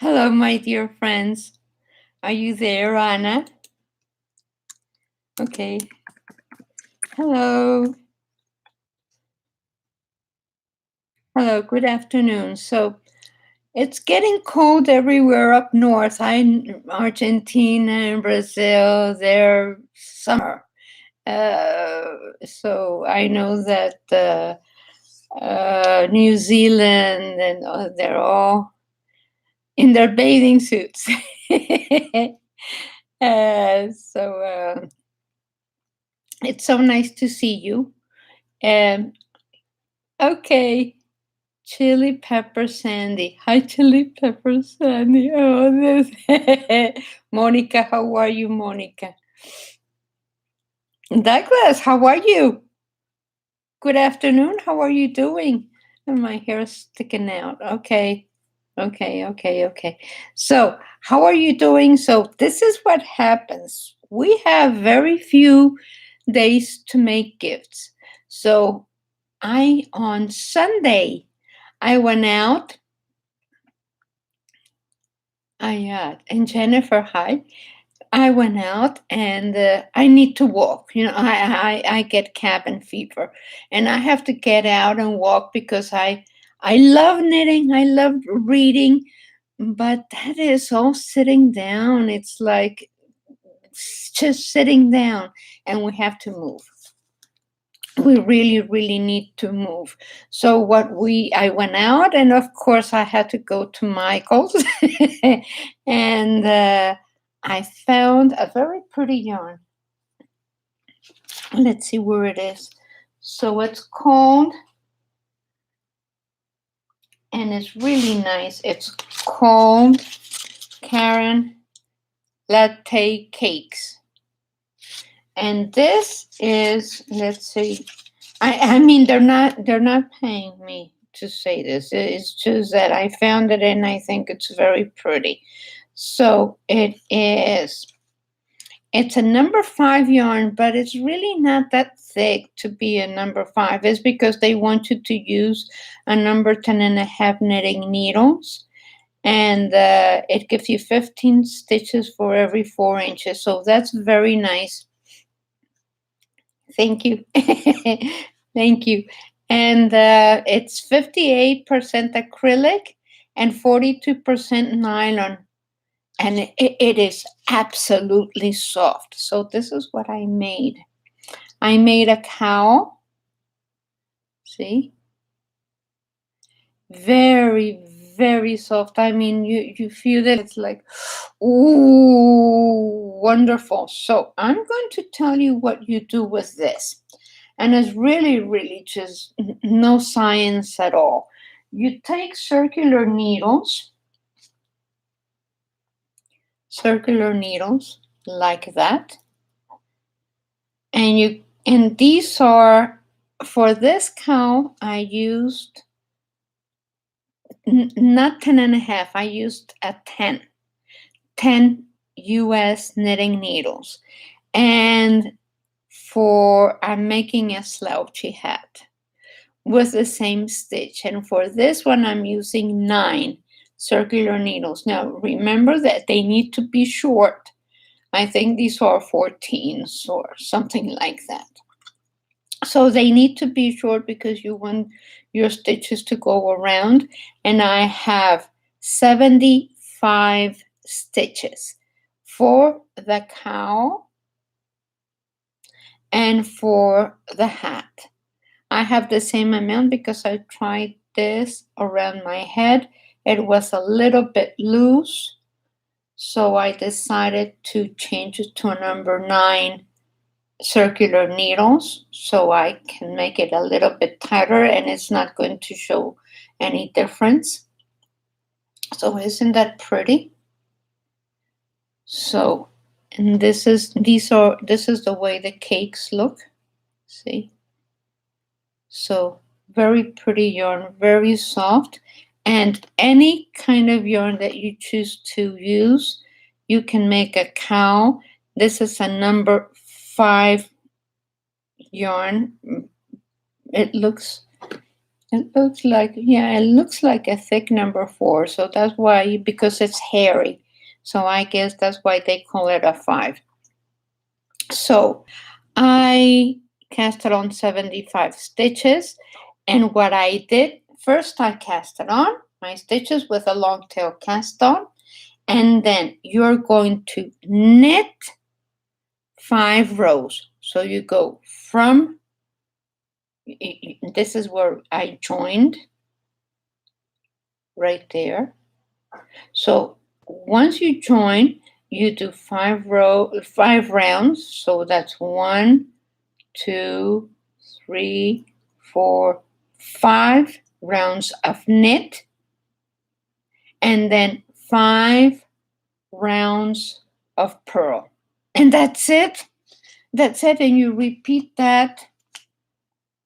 Hello, my dear friends. Are you there, Anna? Okay. Hello. Hello, good afternoon. So it's getting cold everywhere up north. Argentina and Brazil, they're summer. So I know that New Zealand and they're all in their bathing suits. So it's so nice to see you. Um, okay, Chili Pepper Sandy. Hi, Chili Pepper Sandy. Oh, this. Monica, how are you, Monica? Douglas, how are you? Good afternoon. How are you doing? And my hair is sticking out. Okay. Okay. So, how are you doing? So, this is what happens. We have very few days to make gifts. So, on Sunday, I went out. And Jennifer, hi. I went out and I need to walk. I get cabin fever, and I have to get out and walk because I love knitting. I love reading, but that is all sitting down. It's like just sitting down, and we have to move. We really need to move. So I went out, and of course I had to go to Michael's and I found a very pretty yarn. Let's see where it is. So it's called, and it's really nice, it's called Karen Latte Cakes. And this is, let's see, I mean they're not paying me to say this. It's just that I found it and I think it's very pretty. So it's a number 5 yarn, but it's really not that thick to be a number 5. It's because they want you to use a number 10 and a half knitting needles. And it gives you 15 stitches for every 4 inches. So that's very nice. Thank you. Thank you. And it's 58% acrylic and 42% nylon. And it is absolutely soft. So this is what I made. I made a cowl. See? Very, very soft. I mean, you feel that it's like, ooh, wonderful. So I'm going to tell you what you do with this. And it's really just no science at all. You take circular needles like that. And these are, for this cowl, I used not 10 and a half, I used a 10 US knitting needles. And I'm making a slouchy hat with the same stitch. And for this one, I'm using 9 circular needles. Now, remember that they need to be short. I think these are 14s or something like that. So they need to be short because you want your stitches to go around. And I have 75 stitches for the cowl and for the hat. I have the same amount because I tried this around my head. It was a little bit loose. So I decided to change it to a number 9 circular needles so I can make it a little bit tighter and it's not going to show any difference. So isn't that pretty? So, and this is the way the cakes look. See? So very pretty yarn, very soft. And any kind of yarn that you choose to use, you can make a cowl. This is a number 5 yarn. It looks It looks like, yeah, it looks like a thick number four. So that's why, because it's hairy. So I guess that's why they call it a five. So I cast it on 75 stitches. And what I did first, I cast it on my stitches with a long tail cast on. And then you're going to knit 5 rows. So you go from, this is where I joined right there. So once you join, you do 5 rounds. So that's 1, 2, 3, 4, 5 rounds of knit, and then 5 rounds of purl. And that's it. That's it. And you repeat that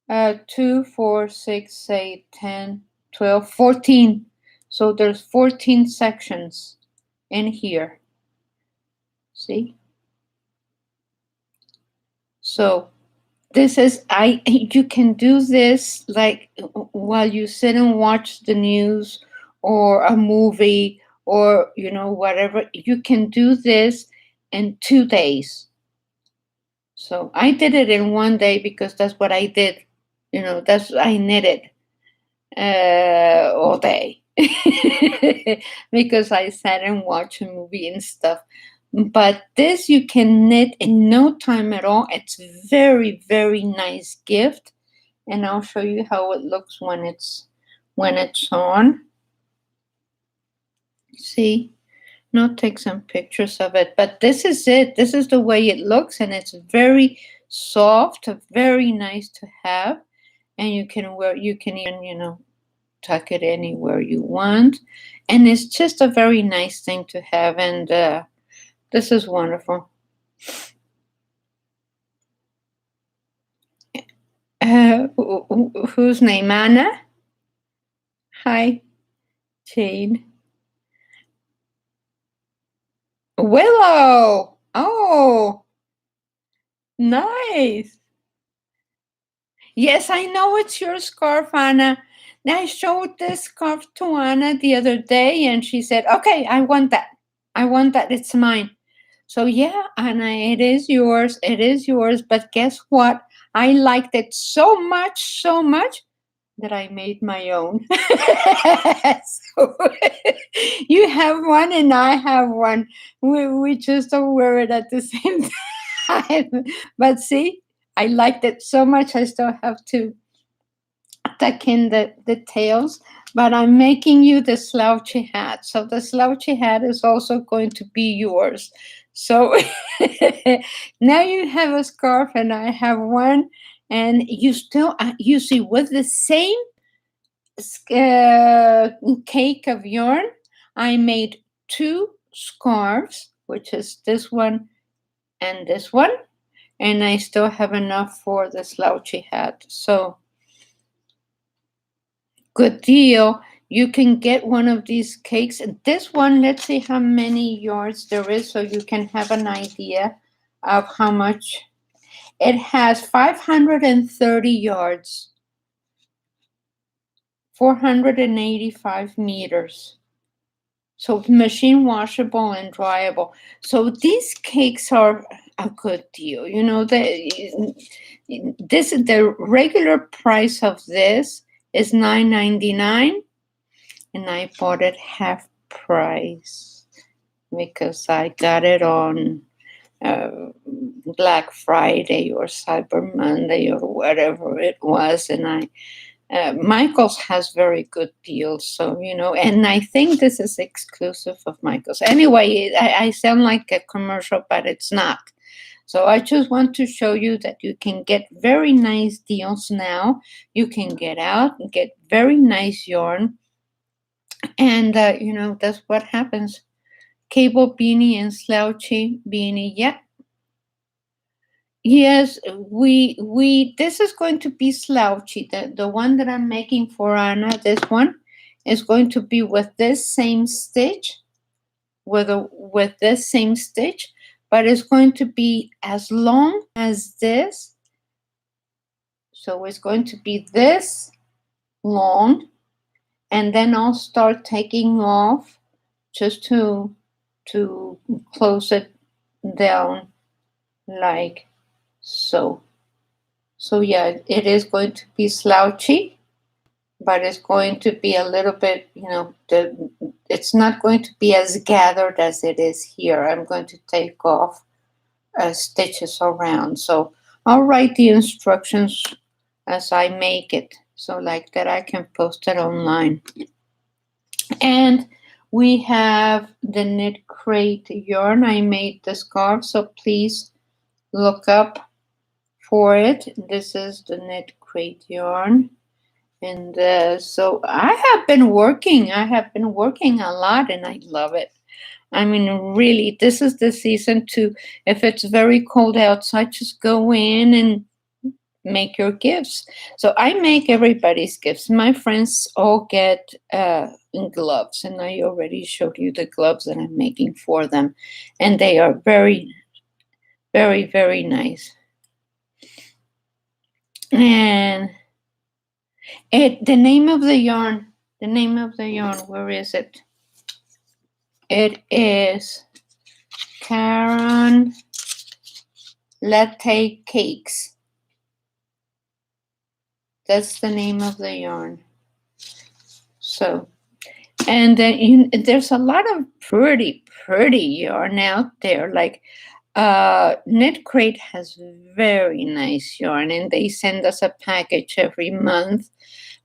2, 4, 6, 8, 10, 12, 14. So there's 14 sections in here. See? So this is, you can do this like while you sit and watch the news or a movie or whatever. You can do this in 2 days. So I did it in one day because that's what I did. I knitted all day because I sat and watched a movie and stuff. But this you can knit in no time at all. It's very, very nice gift. And I'll show you how it looks when it's on. See? I'll take some pictures of it. But this is it. This is the way it looks, and it's very soft, very nice to have. And you can even, tuck it anywhere you want. And it's just a very nice thing to have. And this is wonderful. Whose name? Anna? Hi, Jane. Willow. Oh, nice. Yes, I know it's your scarf, Anna. I showed this scarf to Anna the other day, and she said, "Okay, I want that. I want that. It's mine." So yeah, Anna, it is yours. It is yours. But guess what? I liked it so much that I made my own. So you have one and I have one. We just don't wear it at the same time. But see, I liked it so much. I still have to tuck in the tails. But I'm making you the slouchy hat. So the slouchy hat is also going to be yours. So now you have a scarf and I have one. And you still, you see, with the same cake of yarn, I made 2 scarves, which is this one and this one. And I still have enough for the slouchy hat. So good deal. You can get one of these cakes. This one, let's see how many yards there is so you can have an idea of how much. It has 530 yards, 485 meters. So machine washable and dryable. So these cakes are a good deal. The regular price of this is $9.99, and I bought it half price because I got it on Black Friday or Cyber Monday or whatever it was, and Michael's has very good deals, so and I think this is exclusive of Michael's. Anyway, I sound like a commercial, but it's not. So I just want to show you that you can get very nice deals now. You can get out and get very nice yarn, and that's what happens. Cable beanie and slouchy beanie, yeah. Yes, we this is going to be slouchy. The one that I'm making for Anna, this one is going to be with this same stitch, with this same stitch, but it's going to be as long as this. So it's going to be this long, and then I'll start taking off just to close it down like so. So yeah, it is going to be slouchy, but it's going to be a little bit, it's not going to be as gathered as it is here. I'm going to take off stitches around. So I'll write the instructions as I make it, so like that I can post it online. And we have the knit crate yarn. I made the scarf, so please look up for it. This is the knit crate yarn. And so I have been working. I have been working a lot, and I love it. I mean, really, this is the season to, if it's very cold outside, just go in and make your gifts. So I make everybody's gifts. My friends all get gloves, and I already showed you the gloves that I'm making for them. And they are very, very, very nice. And the name of the yarn, where is it? It is Karen Latte Cakes. That's the name of the yarn. So, and then there's a lot of pretty yarn out there. Like Knit Crate has very nice yarn, and they send us a package every month.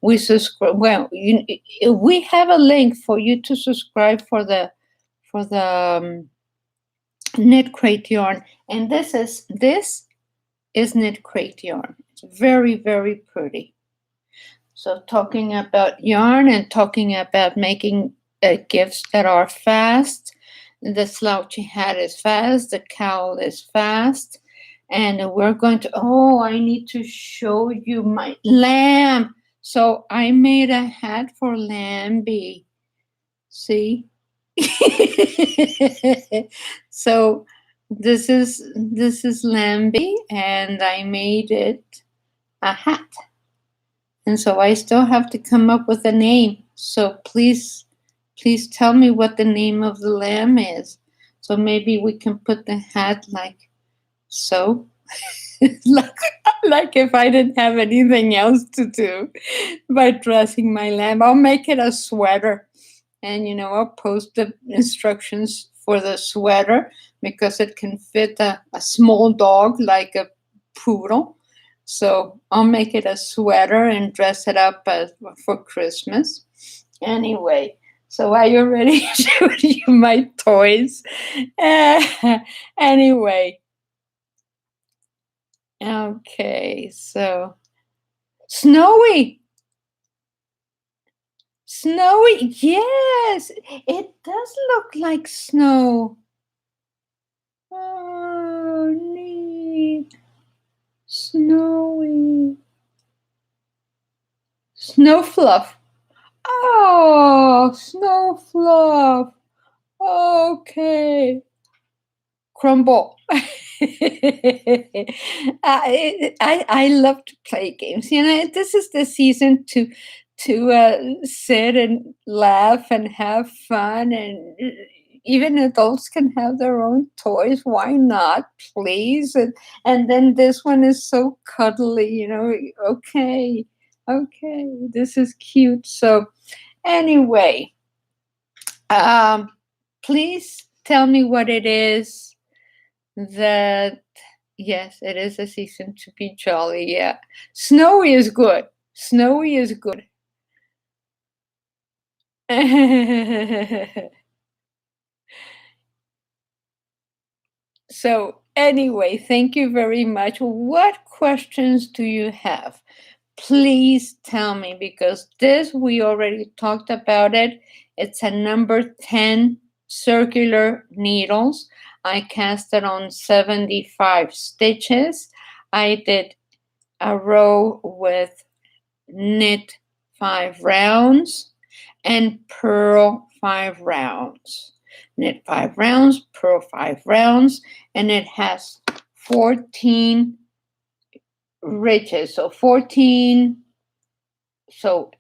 We subscribe. Well, we have a link for you to subscribe for the Knit Crate yarn, and this is Knit Crate yarn. It's very, very pretty. So talking about yarn and talking about making gifts that are fast. The slouchy hat is fast. The cowl is fast. And we're going to, I need to show you my lamb. So I made a hat for Lambie. See? So this is Lambie, and I made it a hat. And so I still have to come up with a name. So please tell me what the name of the lamb is. So maybe we can put the hat like so. like if I didn't have anything else to do by dressing my lamb. I'll make it a sweater. And I'll post the instructions for the sweater because it can fit a small dog like a poodle. So I'll make it a sweater and dress it up for Christmas. Anyway, so I already showed you my toys. Anyway. Okay, so Snowy. Snowy, yes, it does look like snow. Oh, neat. Snowy. Snow fluff. Oh, snow fluff. Okay. Crumble. I love to play games. This is the season to sit and laugh and have fun, and even adults can have their own toys. Why not, please? And then this one is so cuddly. Okay, this is cute. So anyway, please tell me what it is that. Yes, it is a season to be jolly. Yeah, snowy is good. Snowy is good. So anyway, thank you very much. What questions do you have? Please tell me, because this, we already talked about it. It's a number 10 circular needles. I cast it on 75 stitches. I did a row with knit 5 rounds and purl 5 rounds. Knit 5 rounds, purl 5 rounds, and it has 14 ridges. So 14, so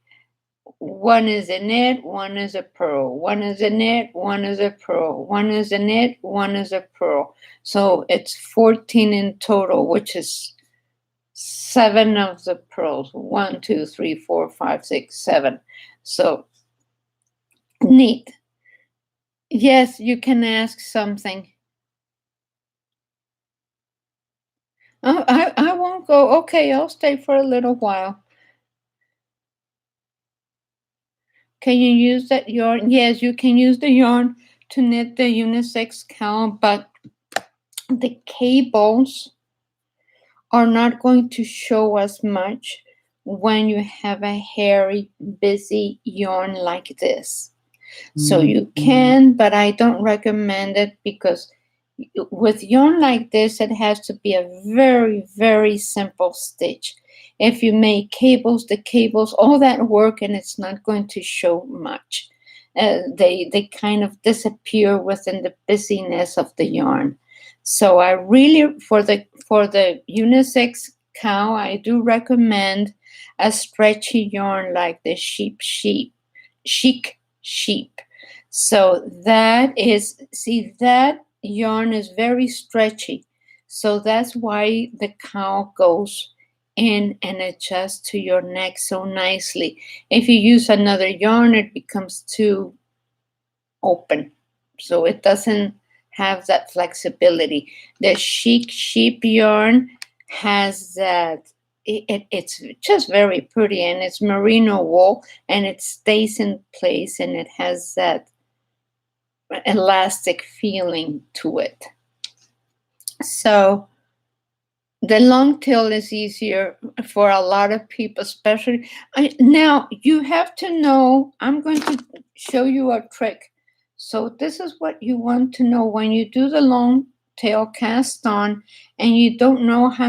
one is a knit, one is a purl, one is a knit, one is a purl, one is a knit, one is a purl. So it's 14 in total, which is 7 of the pearls. 1, 2, 3, 4, 5, 6, 7. So neat. Yes, you can ask something. Oh, I won't go. Okay, I'll stay for a little while. Can you use that yarn? Yes, you can use the yarn to knit the unisex cowl, but the cables are not going to show as much when you have a hairy, busy yarn like this. So you can, but I don't recommend it because with yarn like this, it has to be a very, very simple stitch. If you make cables, the cables, all that work, and it's not going to show much. They kind of disappear within the busyness of the yarn. So I really for the unisex cow, I do recommend a stretchy yarn like the chic sheep. So that is, see, that yarn is very stretchy. So that's why the cowl goes in and adjusts to your neck so nicely. If you use another yarn, it becomes too open. So it doesn't have that flexibility. The chic sheep yarn has that. It's just very pretty, and it's merino wool, and it stays in place, and it has that elastic feeling to it. So the long tail is easier for a lot of people, especially now. You have to know. I'm going to show you a trick. So this is what you want to know when you do the long tail cast on, and you don't know how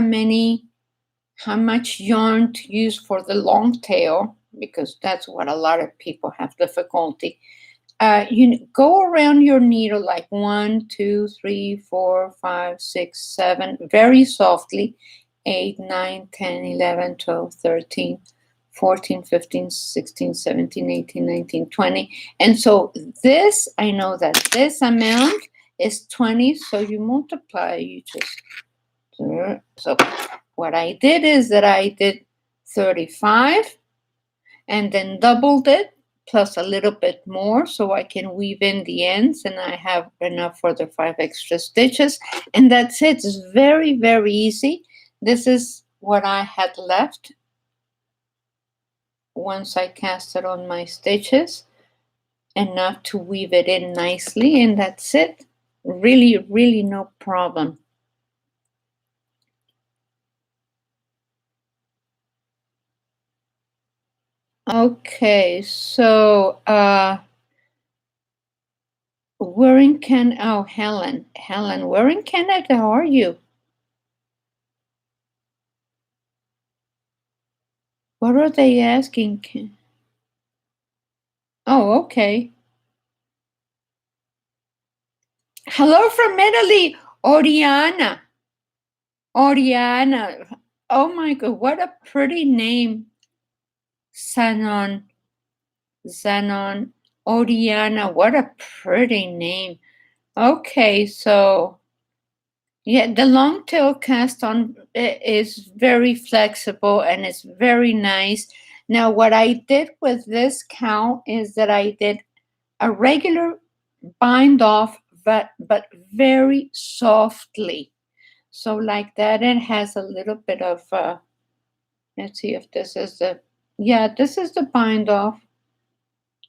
much yarn to use for the long tail, because that's what a lot of people have difficulty. You go around your needle like 1, 2, 3, 4, 5, 6, 7, very softly. 8, 9, 10, 11, 12, 13, 14, 15, 16, 17, 18, 19, 20. And so this, I know that this amount is 20. So you multiply, you just, so what I did is that I did 35 and then doubled it plus a little bit more so I can weave in the ends, and I have enough for the 5 extra stitches. And that's it. It's very, very easy. This is what I had left once I casted on my stitches, enough to weave it in nicely, and that's it. Really, really no problem. Okay, so we're in Helen, where in Canada are you? What are they asking? Oh, okay. Hello from Italy, Oriana. Oriana. Oh my God, what a pretty name. Zanon. Zanon. Oriana, what a pretty name. Okay, so yeah, the long tail cast on is very flexible and it's very nice. Now, what I did with this cowl is that I did a regular bind off, but very softly. So like that, it has a little bit of. Let's see if this is the. Yeah, this is the bind off.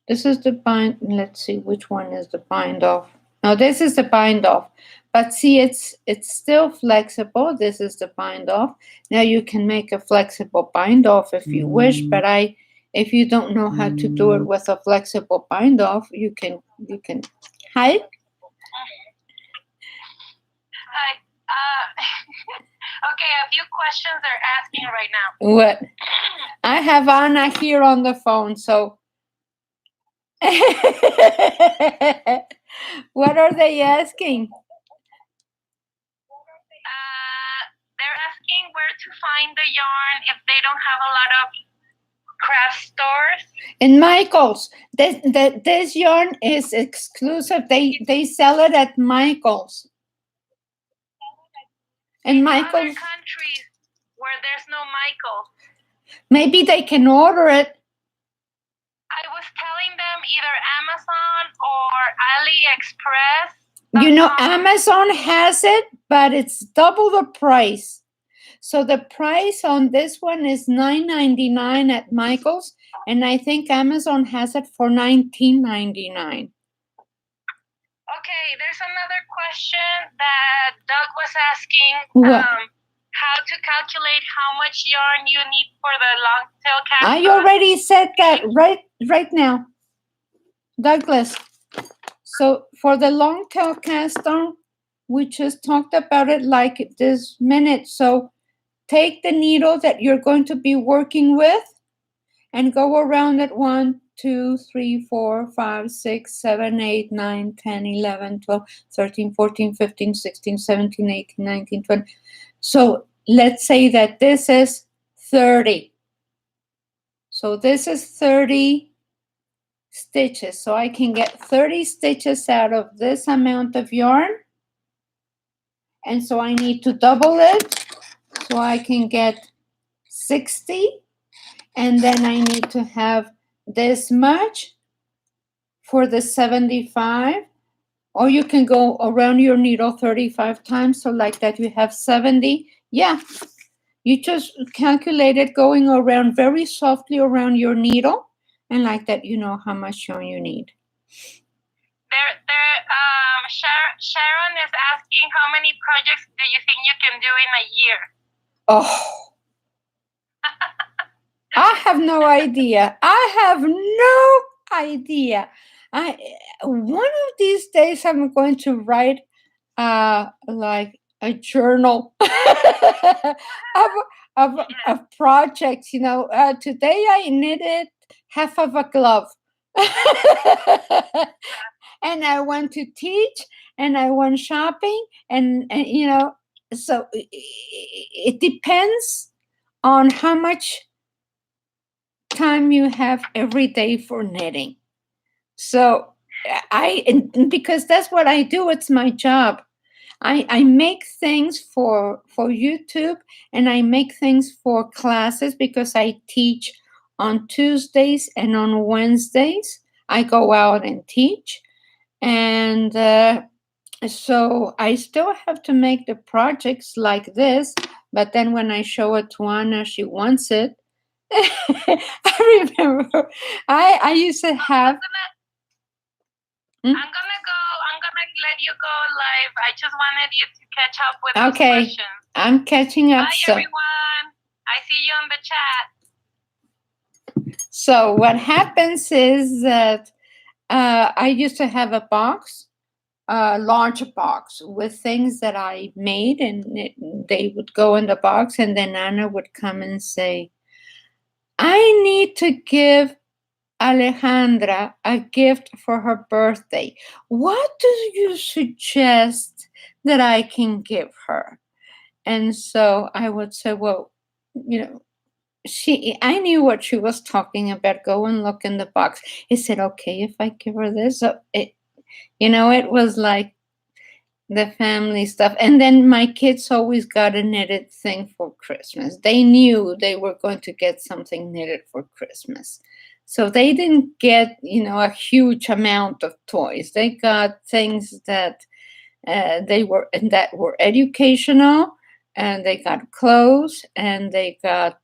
This is the bind. Let's see which one is the bind off. No, this is the bind off. But see, it's still flexible. This is the bind off. Now you can make a flexible bind off if you wish, but if you don't know how to do it with a flexible bind off, you can. Hi. Hi. Okay, a few questions they're asking right now. What? I have Anna here on the phone, so. What are they asking? They're asking where to find the yarn if they don't have a lot of craft stores. In Michael's. This yarn is exclusive. They sell it at Michael's. And In Michael's. other countries where there's no Michael. Maybe they can order it. I was telling them either Amazon or AliExpress. You know, Amazon has it, but it's double the price. So the price on this one is $9.99 at Michael's, and I think Amazon has it for $19.99. Okay, there's another question that Doug was asking. What? How to calculate how much yarn you need for the long tail cast on. I already said that right now, Douglas. So for the long tail cast on, we just talked about it like this minute. So take the needle that you're going to be working with and go around it 1, 2, 3, 4, 5, 6, 7, 8, 9, 10, 11, 12, 13, 14, 15, 16, 17, 18, 19, 20. So let's say that this is 30. So this is 30 stitches. So I can get 30 stitches out of this amount of yarn. And so I need to double it so I can get 60. And then I need to have this much for the 75. Or you can go around your needle 35 times. So like that you have 70. Yeah, you just calculate it going around very softly around your needle. And like that, you know how much yarn you need. Sharon is asking how many projects do you think you can do in a year? Oh, I have no idea. I have no idea. One of these days I'm going to write like a journal of projects. You know, today I knitted half of a glove. And I went to teach and I went shopping and you know, so it depends on how much time you have every day for knitting. So because that's what I do, it's my job. I make things for YouTube and I make things for classes because I teach on Tuesdays and on Wednesdays. I go out and teach. And so I still have to make the projects like this, but then when I show it to Anna, she wants it. I remember I used to have. I'm gonna let you go live. I just wanted you to catch up with those questions. I'm catching up. Bye, everyone. I see you on the chat. So what happens is that I used to have a box, a large box with things that I made, and they would go in the box, and then Anna would come and say, I need to give Alejandra a gift for her birthday. What do you suggest that I can give her? And so I would say, well, you know, I knew what she was talking about. Go and look in the box. Is it okay if I give her this? So it was like the family stuff. And then my kids always got a knitted thing for Christmas. They knew they were going to get something knitted for Christmas. So they didn't get, a huge amount of toys. They got things that that were educational, and they got clothes, and they got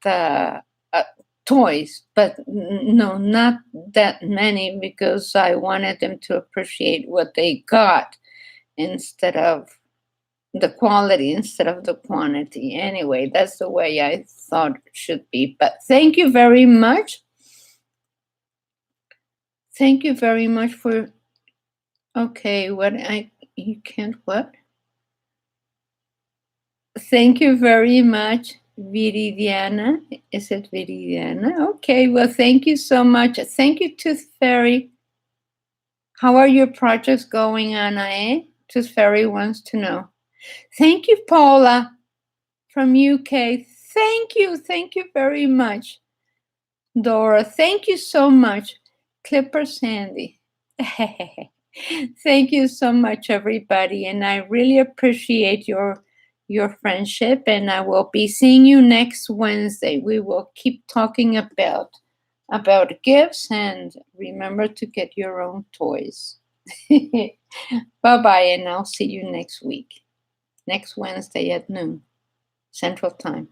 toys, but no, not that many, because I wanted them to appreciate what they got instead of the quality, instead of the quantity. Anyway, that's the way I thought it should be. But thank you very much. Thank you very much for. Okay, you can't what? Thank you very much, Viridiana. Is it Viridiana? Okay, well, thank you so much. Thank you, Tooth Fairy. How are your projects going, Anna? Tooth Fairy wants to know. Thank you, Paula from UK. Thank you very much. Dora, thank you so much. Clipper Sandy. Thank you so much, everybody. And I really appreciate your friendship. And I will be seeing you next Wednesday. We will keep talking about gifts, and remember to get your own toys. Bye bye, and I'll see you next week, next Wednesday at noon Central Time.